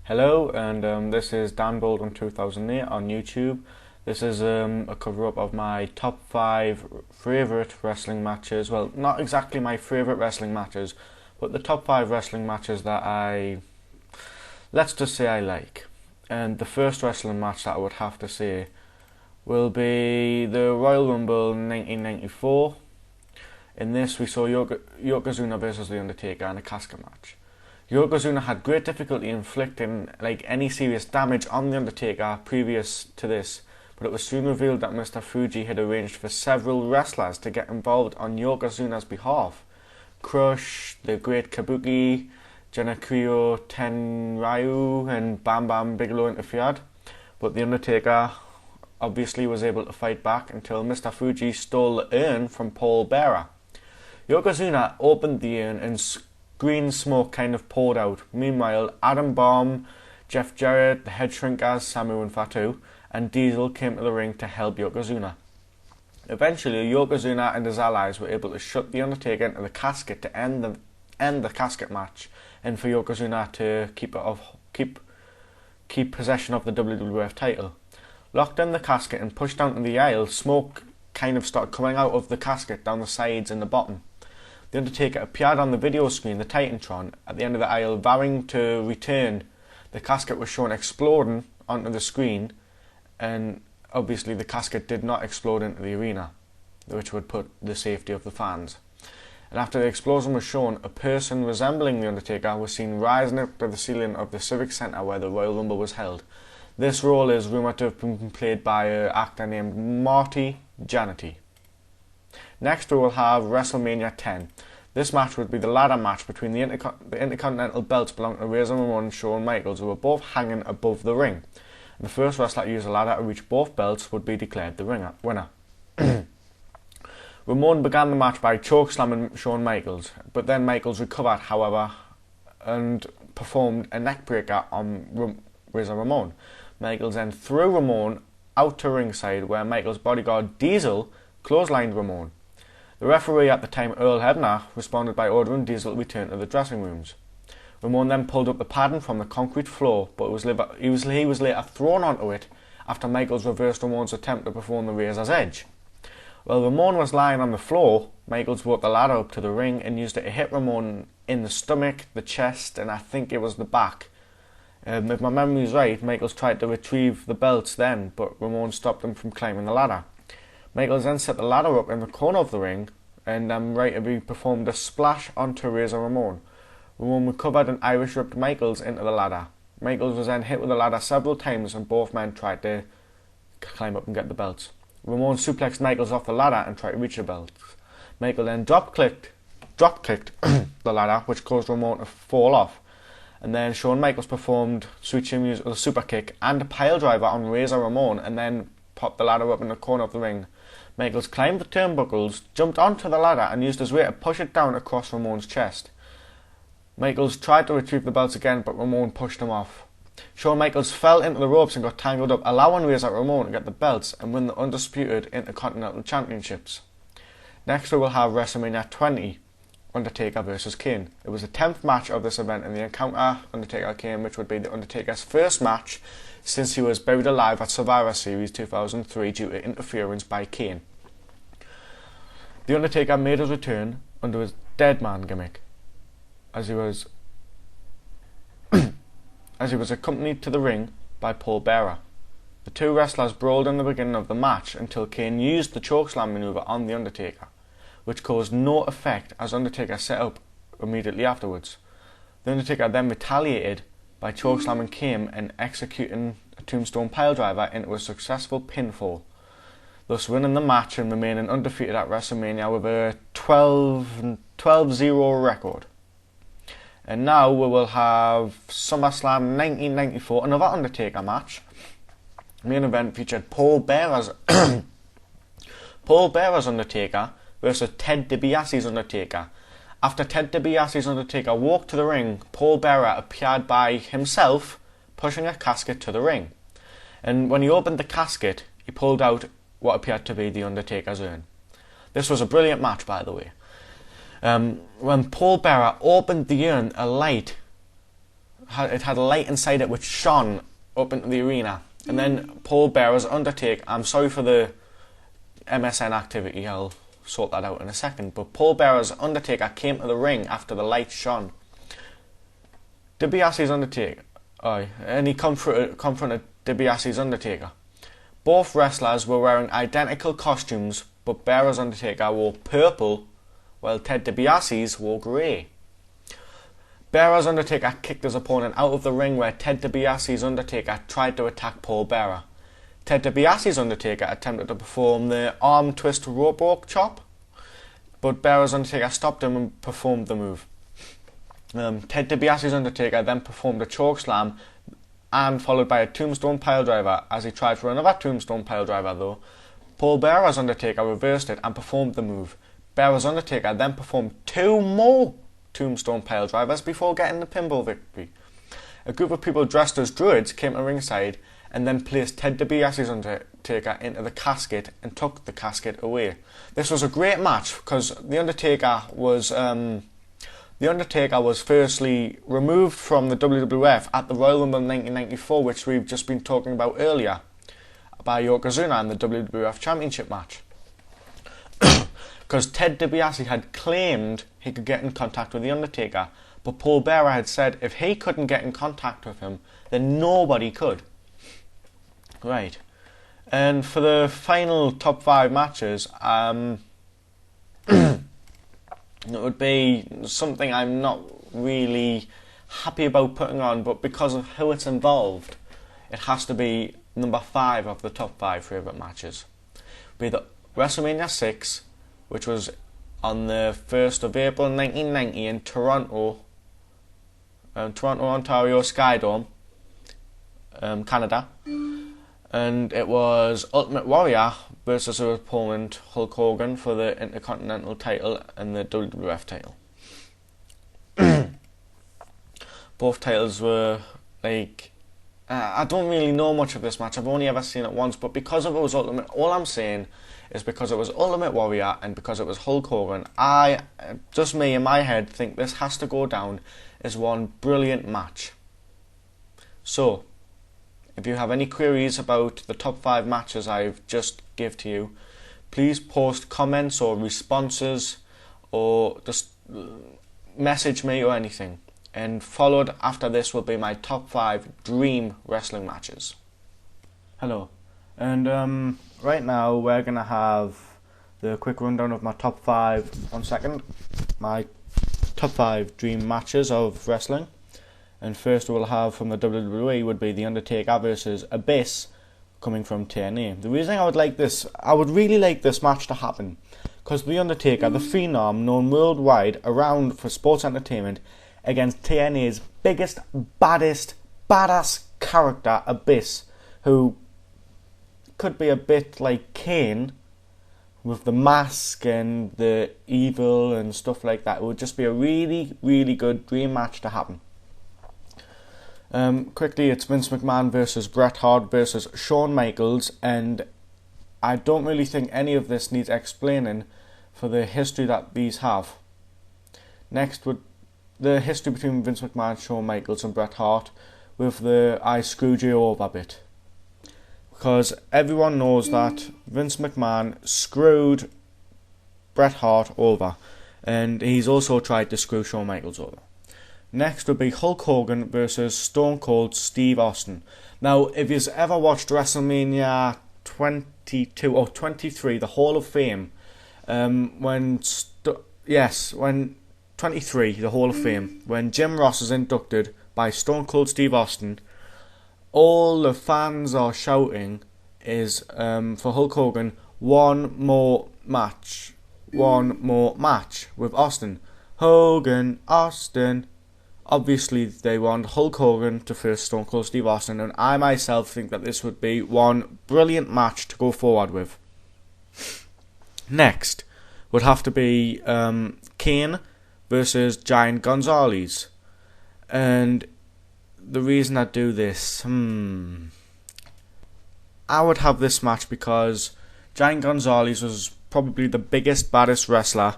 Hello, and this is Dan Baldwin 2008 on YouTube. This is a cover-up of my top 5 favourite wrestling matches. Well, not exactly my favourite wrestling matches, but the top 5 wrestling matches that let's just say I like. And the first wrestling match that I would have to say will be the Royal Rumble 1994. In this, we saw Yokozuna versus The Undertaker in a casket match. Yokozuna had great difficulty inflicting any serious damage on The Undertaker previous to this, but it was soon revealed that Mr. Fuji had arranged for several wrestlers to get involved on Yokozuna's behalf. Crush, the Great Kabuki, Gennakuyo Tenryu and Bam Bam Bigelow interfered, but The Undertaker obviously was able to fight back until Mr. Fuji stole the urn from Paul Bearer. Yokozuna opened the urn and green smoke kind of poured out. Meanwhile, Adam Bomb, Jeff Jarrett, the Head Shrinkers, Samu and Fatu, and Diesel came to the ring to help Yokozuna. Eventually, Yokozuna and his allies were able to shut The Undertaker into the casket to end the casket match, and for Yokozuna to keep possession of the WWF title. Locked in the casket and pushed down to the aisle, smoke kind of started coming out of the casket down the sides and the bottom. The Undertaker appeared on the video screen, the Titantron, at the end of the aisle, vowing to return. The casket was shown exploding onto the screen, and obviously the casket did not explode into the arena, which would put the safety of the fans. And after the explosion was shown, a person resembling The Undertaker was seen rising up to the ceiling of the Civic Centre where the Royal Rumble was held. This role is rumoured to have been played by an actor named Marty Jannetty. Next we will have WrestleMania 10. This match would be the ladder match between the Intercontinental belts belonging to Razor Ramon and Shawn Michaels, who were both hanging above the ring. And the first wrestler to use a ladder to reach both belts would be declared the winner. Ramon began the match by chokeslamming Shawn Michaels, but then Michaels recovered, however, and performed a neckbreaker on Razor Ramon. Michaels then threw Ramon out to ringside, where Michaels' bodyguard Diesel clotheslined Ramon. The referee at the time, Earl Hebner, responded by ordering Diesel to return to the dressing rooms. Ramon then pulled up the padding from the concrete floor, but he was later thrown onto it after Michaels reversed Ramon's attempt to perform the Razor's Edge. While Ramon was lying on the floor, Michaels brought the ladder up to the ring and used it to hit Ramon in the stomach, the chest, and I think it was the back. If my memory is right, Michaels tried to retrieve the belts then, but Ramon stopped him from climbing the ladder. Michaels then set the ladder up in the corner of the ring, and right as he performed a splash onto Razor Ramon. Ramon recovered and Irish ripped Michaels into the ladder. Michaels was then hit with the ladder several times, and both men tried to climb up and get the belts. Ramon suplexed Michaels off the ladder and tried to reach the belts. Michael then drop kicked the ladder, which caused Ramon to fall off. And then Shawn Michaels performed Sweet Chin Music with a super kick and a pile driver on Razor Ramon, and then popped the ladder up in the corner of the ring. Michaels climbed the turnbuckles, jumped onto the ladder, and used his weight to push it down across Ramon's chest. Michaels tried to retrieve the belts again, but Ramon pushed him off. Shawn Michaels fell into the ropes and got tangled up, allowing Razor Ramon to get the belts and win the undisputed Intercontinental Championships. Next we will have WrestleMania 20, Undertaker vs Kane. It was the 10th match of this event in the encounter Undertaker-Kane, which would be the Undertaker's first match since he was buried alive at Survivor Series 2003 due to interference by Kane. The Undertaker made his return under his dead man gimmick, as he was accompanied to the ring by Paul Bearer. The two wrestlers brawled in the beginning of the match until Kane used the chokeslam maneuver on the Undertaker, which caused no effect as Undertaker set up immediately afterwards. The Undertaker then retaliated by chokeslamming Kane and executing a tombstone piledriver into a successful pinfall, thus winning the match and remaining undefeated at WrestleMania with a 12-0 record. And now we will have SummerSlam 1994, another Undertaker match. The main event featured Paul Bearer's Undertaker versus Ted DiBiase's Undertaker. After Ted DiBiase's Undertaker walked to the ring, Paul Bearer appeared by himself, pushing a casket to the ring. And when he opened the casket, he pulled out what appeared to be the Undertaker's urn. This was a brilliant match, by the way. When Paul Bearer opened the urn, a light it had a light inside it which shone up into the arena. And then Paul Bearer's Undertaker, I'm sorry for the MSN activity, I'll sort that out in a second, but Paul Bearer's Undertaker came to the ring after the light shone. DiBiase's Undertaker, and he confronted DiBiase's Undertaker. Both wrestlers were wearing identical costumes, but Bearer's Undertaker wore purple, while Ted DiBiase's wore grey. Bearer's Undertaker kicked his opponent out of the ring, where Ted DiBiase's Undertaker tried to attack Paul Bearer. Ted DiBiase's Undertaker attempted to perform the arm twist rope chop, but Bearer's Undertaker stopped him and performed the move. Ted DiBiase's Undertaker then performed a chokeslam and followed by a tombstone piledriver. As he tried for another tombstone piledriver though, Paul Bearer's Undertaker reversed it and performed the move. Bearer's Undertaker then performed 2 more tombstone piledrivers before getting the pinball victory. A group of people dressed as druids came to ringside and then placed Ted DiBiase's Undertaker into the casket and took the casket away. This was a great match because the Undertaker was firstly removed from the WWF at the Royal Rumble 1994, which we've just been talking about earlier, by Yokozuna in the WWF Championship match. Because Ted DiBiase had claimed he could get in contact with the Undertaker, but Paul Bearer had said if he couldn't get in contact with him, then nobody could. Right. And for the final top 5 matches, it would be something I'm not really happy about putting on, but because of who it's involved, it has to be number 5 of the top 5 favourite matches. It would be the WrestleMania 6, which was on the 1st of April 1990 in Toronto, Ontario Skydome, Canada. And it was Ultimate Warrior versus his opponent Hulk Hogan for the Intercontinental title and the WWF title. Both titles were I don't really know much of this match. I've only ever seen it once, but because of it was Ultimate, all I'm saying is because it was Ultimate Warrior and because it was Hulk Hogan, just me in my head, think this has to go down as one brilliant match. So, if you have any queries about the top 5 matches I've just give to you, please post comments or responses or just message me or anything. And followed after this will be my top 5 dream wrestling matches. Hello, and right now we're going to have the quick rundown of my top 5, one second, my top 5 dream matches of wrestling. And first we'll have from the WWE would be The Undertaker versus Abyss, coming from TNA. The reason I would really like this match to happen, because The Undertaker, the phenom known worldwide around for sports entertainment, against TNA's biggest, baddest, badass character, Abyss, who could be a bit like Kane, with the mask and the evil and stuff like that. It would just be a really, really good dream match to happen. Quickly, it's Vince McMahon versus Bret Hart versus Shawn Michaels, and I don't really think any of this needs explaining for the history that these have. Next would the history between Vince McMahon, Shawn Michaels and Bret Hart with the I screwed you over bit. Because everyone knows that Vince McMahon screwed Bret Hart over, and he's also tried to screw Shawn Michaels over. Next would be Hulk Hogan versus Stone Cold Steve Austin. Now, if you've ever watched WrestleMania 22 or 23, the Hall of Fame, when 23, the Hall of Fame, when Jim Ross is inducted by Stone Cold Steve Austin, all the fans are shouting is for Hulk Hogan, one more match with Austin. Hogan, Austin. Obviously they want Hulk Hogan to face Stone Cold Steve Austin, and I myself think that this would be one brilliant match to go forward with. Next would have to be Kane versus Giant Gonzalez. And the reason I do this, I would have this match because Giant Gonzalez was probably the biggest, baddest wrestler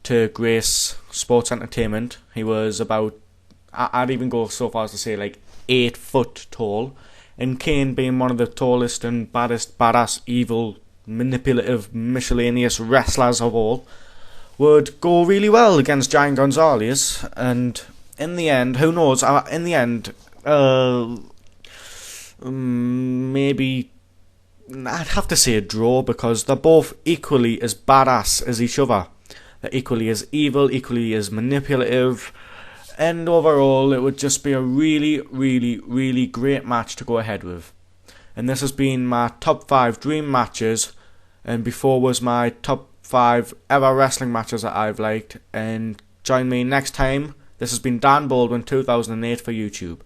to grace sports entertainment. He was about I'd even go so far as to say like 8 foot tall, and Kane being one of the tallest and baddest, badass, evil, manipulative, miscellaneous wrestlers of all, would go really well against Giant Gonzalez. And in the end, who knows? In the end, maybe I'd have to say a draw, because they're both equally as badass as each other. They're equally as evil, equally as manipulative, and overall it would just be a really, really, really great match to go ahead with. And this has been my top 5 dream matches, and before was my top 5 ever wrestling matches that I've liked. And join me next time. This has been Dan Baldwin 2008 for YouTube.